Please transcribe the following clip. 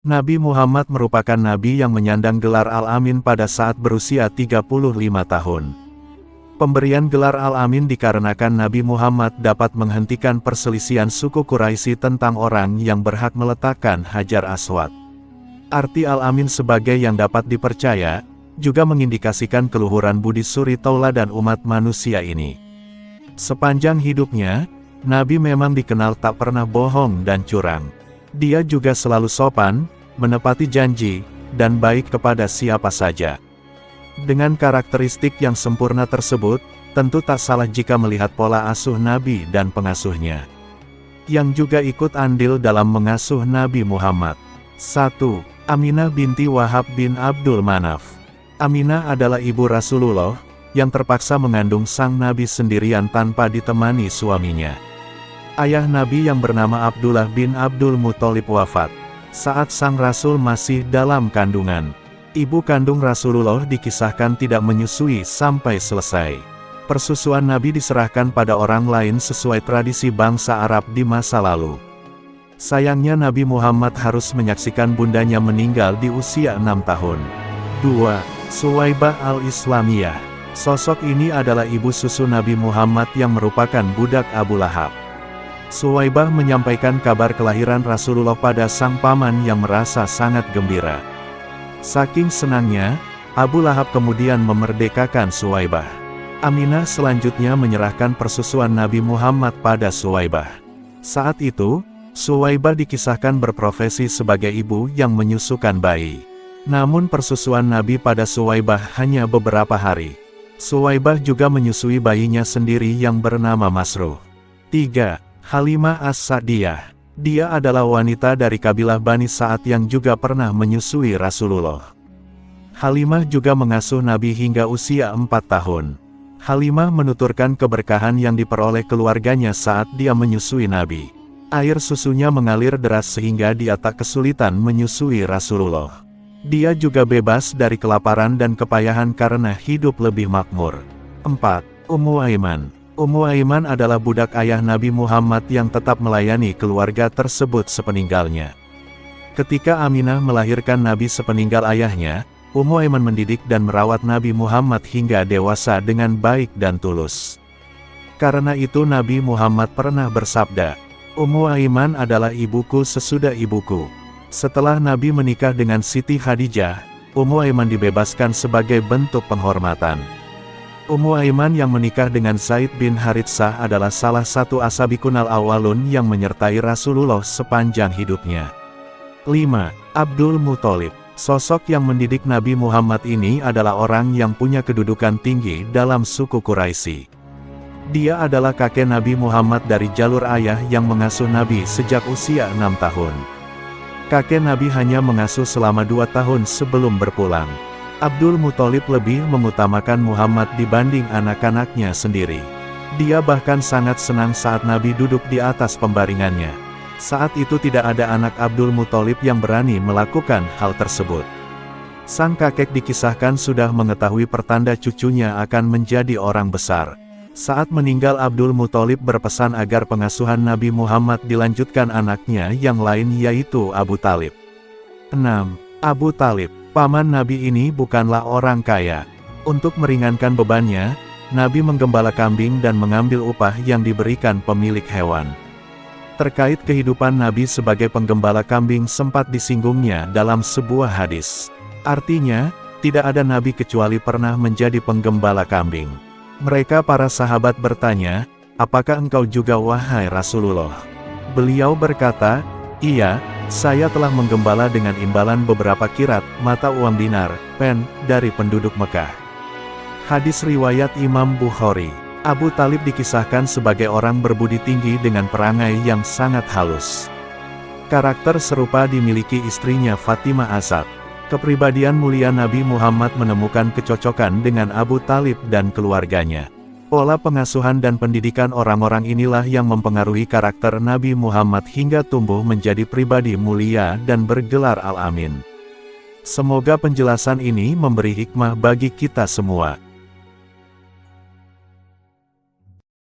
Nabi Muhammad merupakan nabi yang menyandang gelar Al-Amin pada saat berusia 35 tahun. Pemberian gelar Al-Amin dikarenakan Nabi Muhammad dapat menghentikan perselisihan suku Quraisy tentang orang yang berhak meletakkan Hajar Aswad. Arti Al-Amin sebagai yang dapat dipercaya, juga mengindikasikan keluhuran budi suri tauladan umat manusia ini. Sepanjang hidupnya, Nabi memang dikenal tak pernah bohong dan curang. Dia juga selalu sopan, menepati janji, dan baik kepada siapa saja. Dengan karakteristik yang sempurna tersebut, tentu tak salah jika melihat pola asuh Nabi dan pengasuhnya, yang juga ikut andil dalam mengasuh Nabi Muhammad. 1. Aminah binti Wahab bin Abdul Manaf. Aminah adalah ibu Rasulullah, yang terpaksa mengandung sang Nabi sendirian tanpa ditemani suaminya. Ayah Nabi yang bernama Abdullah bin Abdul Muthalib wafat saat sang Rasul masih dalam kandungan. Ibu kandung Rasulullah dikisahkan tidak menyusui sampai selesai. Persusuan Nabi diserahkan pada orang lain sesuai tradisi bangsa Arab di masa lalu. Sayangnya Nabi Muhammad harus menyaksikan bundanya meninggal di usia 6 tahun. 2. Suwaibah al-Islamiyah. Sosok ini adalah ibu susu Nabi Muhammad yang merupakan budak Abu Lahab. Suwaibah menyampaikan kabar kelahiran Rasulullah pada sang paman yang merasa sangat gembira. Saking senangnya, Abu Lahab kemudian memerdekakan Suwaibah. Aminah selanjutnya menyerahkan persusuan Nabi Muhammad pada Suwaibah. Saat itu, Suwaibah dikisahkan berprofesi sebagai ibu yang menyusukan bayi. Namun persusuan Nabi pada Suwaibah hanya beberapa hari. Suwaibah juga menyusui bayinya sendiri yang bernama Masruh. 3. Halimah As-Sa'diyah. Dia adalah wanita dari kabilah Bani Sa'ad yang juga pernah menyusui Rasulullah. Halimah juga mengasuh Nabi hingga usia 4 tahun. Halimah menuturkan keberkahan yang diperoleh keluarganya saat dia menyusui Nabi. Air susunya mengalir deras sehingga dia tak kesulitan menyusui Rasulullah. Dia juga bebas dari kelaparan dan kepayahan karena hidup lebih makmur. 4. Ummu Aiman. Ummu Aiman adalah budak ayah Nabi Muhammad yang tetap melayani keluarga tersebut sepeninggalnya. Ketika Aminah melahirkan Nabi sepeninggal ayahnya, Ummu Aiman mendidik dan merawat Nabi Muhammad hingga dewasa dengan baik dan tulus. Karena itu Nabi Muhammad pernah bersabda, "Ummu Aiman adalah ibuku sesudah ibuku." Setelah Nabi menikah dengan Siti Khadijah, Ummu Aiman dibebaskan sebagai bentuk penghormatan. Ummu Aiman yang menikah dengan Zaid bin Haritsah adalah salah satu asabiqunal awalun yang menyertai Rasulullah sepanjang hidupnya. 5. Abdul Muthalib. Sosok yang mendidik Nabi Muhammad ini adalah orang yang punya kedudukan tinggi dalam suku Quraisy. Dia adalah kakek Nabi Muhammad dari jalur ayah yang mengasuh Nabi sejak usia 6 tahun. Kakek Nabi hanya mengasuh selama 2 tahun sebelum berpulang. Abdul Muthalib lebih mengutamakan Muhammad dibanding anak-anaknya sendiri. Dia bahkan sangat senang saat Nabi duduk di atas pembaringannya. Saat itu tidak ada anak Abdul Muthalib yang berani melakukan hal tersebut. Sang kakek dikisahkan sudah mengetahui pertanda cucunya akan menjadi orang besar. Saat meninggal Abdul Muthalib berpesan agar pengasuhan Nabi Muhammad dilanjutkan anaknya yang lain yaitu Abu Talib. 6. Abu Talib. Paman Nabi ini bukanlah orang kaya. Untuk meringankan bebannya, Nabi menggembala kambing dan mengambil upah yang diberikan pemilik hewan. Terkait kehidupan Nabi sebagai penggembala kambing sempat disinggungnya dalam sebuah hadis. Artinya, tidak ada Nabi kecuali pernah menjadi penggembala kambing. Mereka para sahabat bertanya, "Apakah engkau juga wahai Rasulullah?" Beliau berkata, "Iya, saya telah menggembala dengan imbalan beberapa kirat, mata uang dinar, pen, dari penduduk Mekah." Hadis riwayat Imam Bukhari. Abu Talib dikisahkan sebagai orang berbudi tinggi dengan perangai yang sangat halus. Karakter serupa dimiliki istrinya Fatimah Asad. Kepribadian mulia Nabi Muhammad menemukan kecocokan dengan Abu Talib dan keluarganya. Pola pengasuhan dan pendidikan orang-orang inilah yang mempengaruhi karakter Nabi Muhammad hingga tumbuh menjadi pribadi mulia dan bergelar Al-Amin. Semoga penjelasan ini memberi hikmah bagi kita semua.